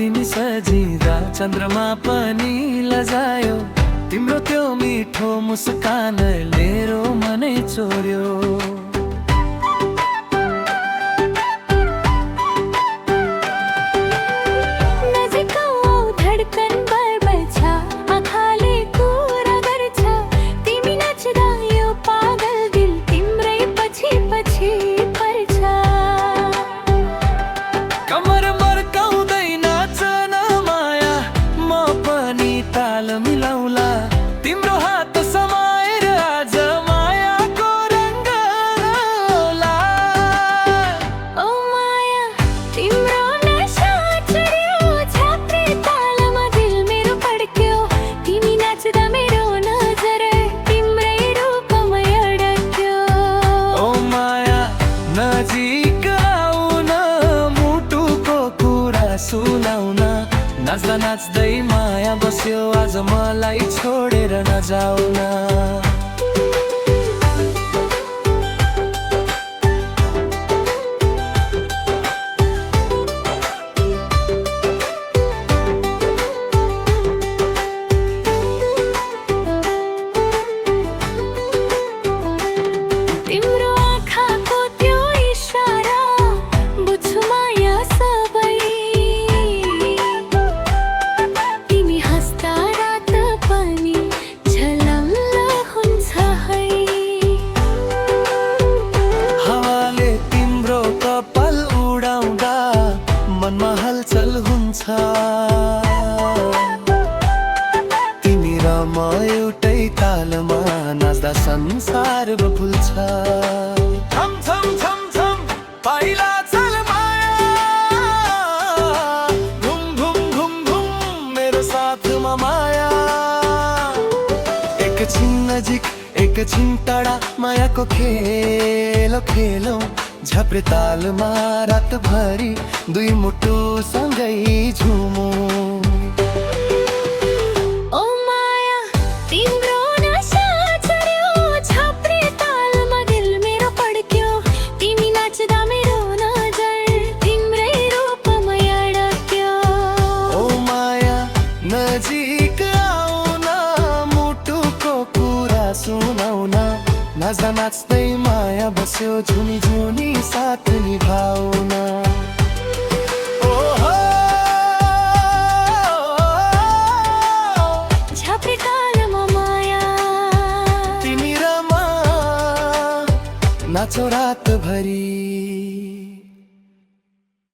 तिमी सजिँदा चन्द्रमा पनि लजायो। तिम्रो त्यो मिठो मुस्कानले मेरो मनै चोर्यो। मिलाउला तिम्रो हात समाएर आज मायाको रङ्ग लाउला। ओ माया तिम्रो नशा चढ्यो, छाप्रे तालमा दिल मेरो पड्क्यो। तिमी नाच्दा मेरो नजर तिम्रै रूपमा अड्क्यो। ओ माया नजिक आउन, मुटुको कुरा सुनाउन। नाच्दा नाच्दै माया बस्यो, आज मलाई छोडेर नजाउन। तिम्रो आँखाको त्यो इशारा बुझ्छु माया सबै। तिमी हँस्दा रात पनि झलल्ल हुन्छ है। हावाले तिम्रो कपाल उडाउँदा मनमा हलचल हुन्छ। तिमी र म एउटै तालमा नाच्दा संसार फुल्छ। छम छम छम छम पाइला चल माया, घुम घुम घुम घुम मेरो साथमा माया। एकछिन नजिक एकछिन टाढा मायाको खेल खेलौँ। झप्रे तालमा रातभरि दुई मुटु सँगै झुमौँ। ओ माया तिम्रो नशा चढ्यो, छाप्रे तालमा दिल मेरो पड्क्यो। तिमी नाच्दा मेरो नजर तिम्रै रूपमा अड्क्यो। ओ माया नजिक आउन, मुटुको कुरा सुनाउन। नाच्दा नाच्दै माया बस्यो, झुनी झुनी साथ निभाउन। झप्रे तालमा माया तिमी र म नाचौ रातभरि।